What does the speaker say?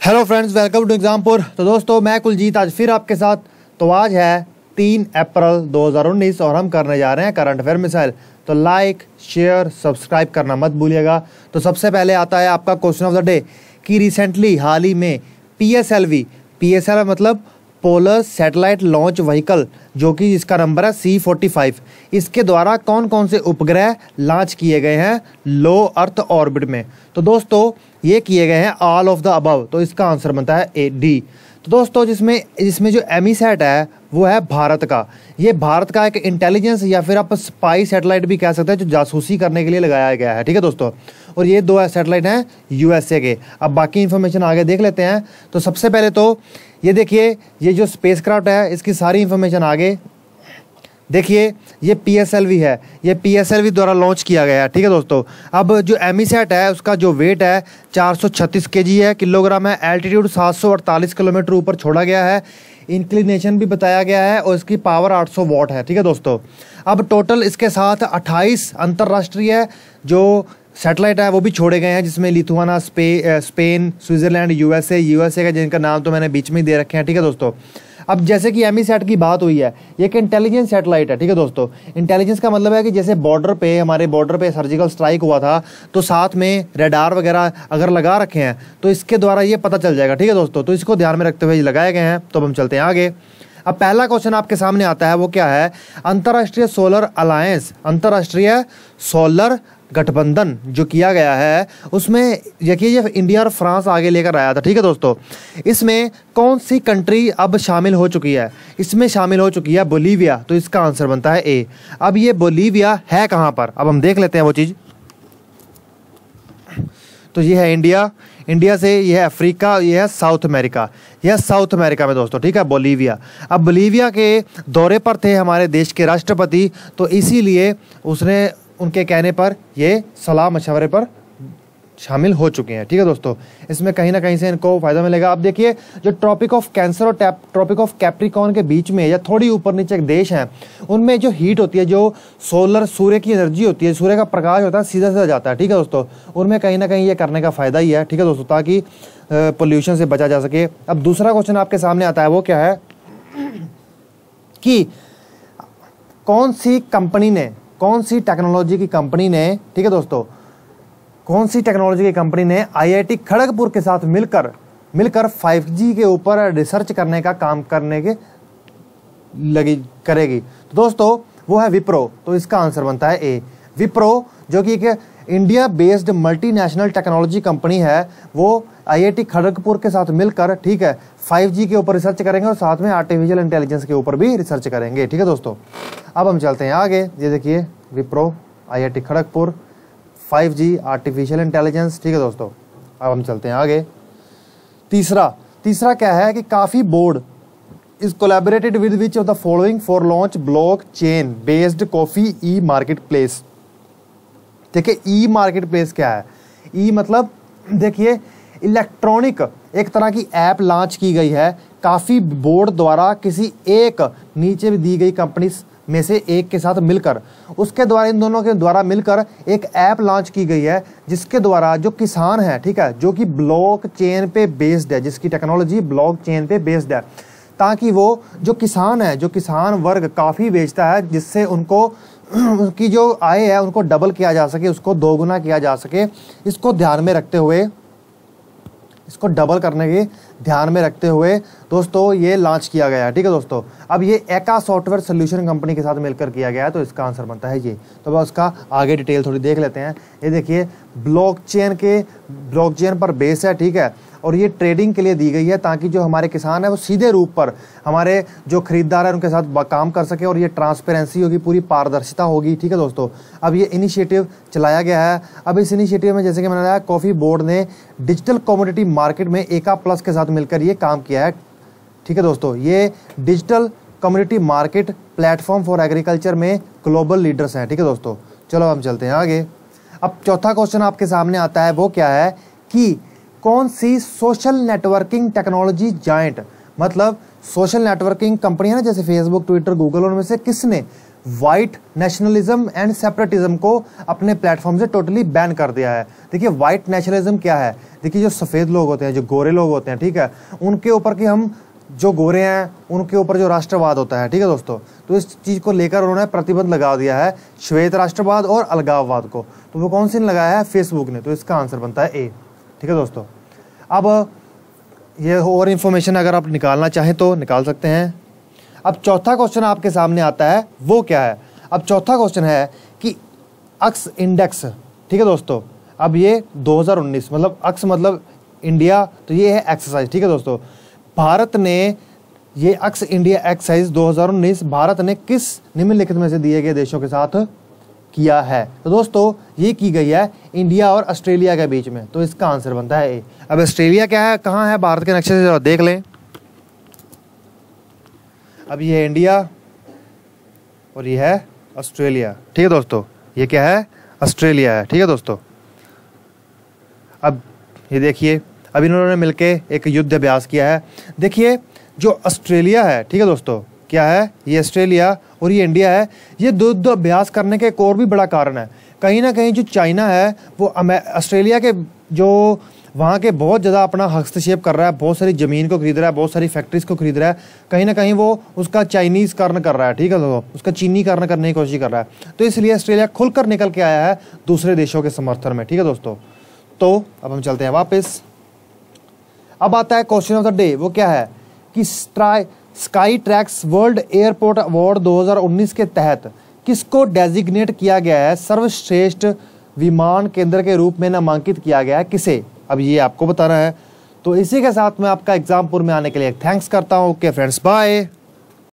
Hello friends, welcome to Exampur. तो दोस्तों, मैं कुलजीत आज फिर आपके साथ। तो आज है 3 अप्रैल 2019 और हम करने जा रहे हैं करंट अफेयर मिसाइल। तो लाइक, शेयर, सब्सक्राइब करना मत भूलिएगा। तो सबसे पहले आता है आपका क्वेश्चन ऑफ द डे कि रिसेंटली हाल ही में PSLV मतलब पोलर सैटेलाइट लॉन्च व्हीकल, जो कि इसका नंबर है C45, इसके द्वारा कौन कौन से उपग्रह लॉन्च किए गए हैं लो अर्थ ऑर्बिट में। तो दोस्तों, ये किए गए हैं ऑल ऑफ द अबव। तो इसका आंसर बनता है AD। तो दोस्तों, जिसमें जो एमीसैट है वो है भारत का। ये भारत का एक इंटेलिजेंस या फिर आप स्पाई सैटेलाइट भी कह सकते हैं, जो जासूसी करने के लिए लगाया गया है। ठीक है दोस्तों, और ये 2 सैटेलाइट हैं USA के। अब बाकी इन्फॉर्मेशन आगे देख लेते हैं। तो सबसे पहले तो ये देखिए, ये जो स्पेसक्राफ्ट है इसकी सारी इन्फॉर्मेशन आगे देखिए। ये PSLV है, ये PSLV द्वारा लॉन्च किया गया है। ठीक है दोस्तों, अब जो एमीसैट है उसका जो वेट है 436 kg है, किलोग्राम है। एल्टीट्यूड 748 किलोमीटर ऊपर छोड़ा गया है। इंक्लिनेशन भी बताया गया है और इसकी पावर 800 वॉट है। ठीक है दोस्तों, अब टोटल इसके साथ 28 अंतर्राष्ट्रीय जो सैटेलाइट है वो भी छोड़े गए हैं, जिसमें लिथुआना, स्पेन, स्विट्जरलैंड, यूएसए का जिनका नाम तो मैंने बीच में ही दे रखे हैं। ठीक है दोस्तों, अब जैसे कि एमीसैट की बात हुई है, ये एक इंटेलिजेंस सैटेलाइट है। ठीक है दोस्तों, इंटेलिजेंस का मतलब है कि जैसे हमारे बॉर्डर पे सर्जिकल स्ट्राइक हुआ था तो साथ में रडार वगैरह अगर लगा रखे हैं तो इसके द्वारा ये पता चल जाएगा। ठीक है दोस्तों, तो इसको ध्यान में रखते हुए लगाए गए हैं। तो अब हम चलते हैं आगे। अब पहला क्वेश्चन आपके सामने आता है, वो क्या है? अंतर्राष्ट्रीय सोलर अलायंस, अंतर्राष्ट्रीय सोलर गठबंधन जो किया गया है उसमें देखिए ये इंडिया और फ्रांस आगे लेकर आया था। ठीक है दोस्तों, इसमें कौन सी कंट्री अब शामिल हो चुकी है? इसमें शामिल हो चुकी है बोलीविया। तो इसका आंसर बनता है A। अब ये बोलीविया है कहाँ पर? अब हम देख लेते हैं वो चीज़। तो ये है इंडिया से, ये है अफ्रीका, ये है साउथ अमेरिका, यह साउथ अमेरिका में दोस्तों। ठीक है, बोलीविया। अब बोलीविया के दौरे पर थे हमारे देश के राष्ट्रपति, तो इसीलिए उसने उनके कहने पर ये सलाह मशवरे पर शामिल हो चुके हैं। ठीक है दोस्तों, इसमें कहीं ना कहीं से इनको फायदा मिलेगा। अब देखिए, जो ट्रॉपिक ऑफ कैंसर और ट्रॉपिक ऑफ कैप्रिकॉर्न के बीच में या थोड़ी ऊपर नीचे एक देश हैं, उनमें जो हीट होती है, जो सूर्य की एनर्जी होती है, सूर्य का प्रकाश होता है, सीधा सीधा जाता है। ठीक है दोस्तों, उनमें कहीं ना कहीं ये करने का फायदा ही है। ठीक है दोस्तों, ताकि पोल्यूशन से बचा जा सके। अब दूसरा क्वेश्चन आपके सामने आता है, वो क्या है कि कौन सी टेक्नोलॉजी की कंपनी ने, ठीक है दोस्तों, कौन सी टेक्नोलॉजी की कंपनी ने IIT खड़गपुर के साथ मिलकर 5G के ऊपर रिसर्च करने का काम करेगी? तो दोस्तों, वो है विप्रो। तो इसका आंसर बनता है A। विप्रो जो कि एक India based multinational technology company है, वो IIT खड़गपुर के साथ मिलकर, ठीक है, 5G के ऊपर रिसर्च करेंगे और साथ में आर्टिफिशियल इंटेलिजेंस के ऊपर भी रिसर्च करेंगे। ठीक है दोस्तों, अब हम चलते हैं आगे। ये देखिए, Wipro, IIT Kharagpur, 5G, artificial intelligence. ठीक है दोस्तों, अब हम चलते हैं आगे। तीसरा क्या है कि काफी board is collaborated with which of the following for launch block chain based coffee E market place. देखिए, ई मार्केट प्लेस क्या है? ई मतलब देखिए इलेक्ट्रॉनिक एक तरह की ऐप लॉन्च की गई है काफी बोर्ड द्वारा, किसी एक नीचे भी दी गई कंपनी में से एक के साथ मिलकर, उसके द्वारा, इन दोनों के द्वारा मिलकर एक ऐप लॉन्च की गई है, जिसके द्वारा जो किसान है, ठीक है, जो कि ब्लॉक चेन पे बेस्ड है, जिसकी टेक्नोलॉजी ब्लॉक चेन पे बेस्ड है, ताकि वो जो किसान है, जो किसान वर्ग काफ़ी बेचता है, जिससे उनकी जो आय है उनको डबल किया जा सके, उसको दोगुना किया जा सके। इसको ध्यान में रखते हुए, इसको डबल करने के ध्यान में रखते हुए दोस्तों ये लॉन्च किया गया है। ठीक है दोस्तों, अब ये एका सॉफ्टवेयर सोल्यूशन कंपनी के साथ मिलकर किया गया है। तो इसका आंसर बनता है ये। तो बस उसका आगे डिटेल थोड़ी देख लेते हैं। ये देखिए, ब्लॉकचेन पर बेस है, ठीक है, और ये ट्रेडिंग के लिए दी गई है, ताकि जो हमारे किसान है वो सीधे रूप पर हमारे जो खरीदार है उनके साथ काम कर सके, और ये ट्रांसपेरेंसी होगी, पूरी पारदर्शिता होगी। ठीक है दोस्तों, अब ये इनिशिएटिव चलाया गया है। अब इस इनिशिएटिव में जैसे कि मैंने बताया, कॉफी बोर्ड ने डिजिटल कमोडिटी मार्केट में एका प्लस के साथ मिलकर ये काम किया है। ठीक है दोस्तों, ये digital community market platform for agriculture में ग्लोबल लीडर्स हैं। ठीक है दोस्तों, चलो हम चलते हैं आगे। अब चौथा क्वेश्चन आपके सामने आता है, वो क्या है कि कौन सी सोशल नेटवर्किंग टेक्नोलॉजी जायंट, मतलब सोशल नेटवर्किंग कंपनियां ना जैसे फेसबुक, ट्विटर, गूगल, उनमें से किसने वाइट नेशनलिज्म एंड सेपरेटिज्म को अपने प्लेटफॉर्म से टोटली बैन कर दिया है? देखिए वाइट नेशनलिज्म क्या है, देखिए जो सफ़ेद लोग होते हैं, जो गोरे लोग होते हैं, ठीक है, उनके ऊपर कि हम जो गोरे हैं उनके ऊपर जो राष्ट्रवाद होता है, ठीक है दोस्तों, तो इस चीज़ को लेकर उन्होंने प्रतिबंध लगा दिया है, श्वेत राष्ट्रवाद और अलगाववाद को। तो वो कौन सी ने लगाया है? फेसबुक ने। तो इसका आंसर बनता है ए, ठीक है दोस्तों। अब ये और इन्फॉर्मेशन अगर आप निकालना चाहें तो निकाल सकते हैं। अब चौथा क्वेश्चन आपके सामने आता है, वो क्या है? अब चौथा क्वेश्चन है कि अक्स इंडेक्स, ठीक है दोस्तों। अब ये 2019 मतलब अक्स मतलब इंडिया, तो ये है एक्सरसाइज, ठीक है दोस्तों। भारत ने ये अक्स इंडिया एक्सरसाइज 2019 भारत ने किस निम्नलिखित में से दिए गए देशों के साथ किया है? तो दोस्तों ये की गई है इंडिया और ऑस्ट्रेलिया के बीच में। तो इसका आंसर बनता है ए। अब ऑस्ट्रेलिया क्या है, कहाँ है भारत के नक्शे से देख लें। अब ये है इंडिया और ये है ऑस्ट्रेलिया, ठीक है दोस्तों। ये क्या है? ऑस्ट्रेलिया है, ठीक है दोस्तों। अब ये देखिए, अब इन्होंने मिलके एक युद्ध अभ्यास किया है। देखिए जो ऑस्ट्रेलिया है, ठीक है दोस्तों, क्या है? ये ऑस्ट्रेलिया और ये इंडिया है। ये युद्ध अभ्यास करने के एक और भी बड़ा कारण है, कहीं ना कहीं जो चाइना है वो ऑस्ट्रेलिया के जो वहाँ के बहुत ज़्यादा अपना हस्तक्षेप कर रहा है, बहुत सारी ज़मीन को खरीद रहा है, बहुत सारी फैक्ट्रीज को खरीद रहा है, कहीं ना कहीं वो उसका चाइनीज़ कर्ण कर रहा है, ठीक है दोस्तों, उसका चीनी कर्ण करने की कोशिश कर रहा है। तो इसलिए ऑस्ट्रेलिया खुलकर निकल के आया है दूसरे देशों के समर्थन में, ठीक है दोस्तों। तो अब हम चलते हैं वापस। अब आता है क्वेश्चन ऑफ द डे, वो क्या है कि sky tracks world airport award 2019 के तहत किसको डेजिग्नेट किया गया है, सर्वश्रेष्ठ विमान केंद्र के रूप में नामांकित किया गया है, किसे? अब ये आपको बताना है। तो इसी के साथ मैं आपका एग्जामपुर में आने के लिए थैंक्स करता हूँ। Okay friends, bye.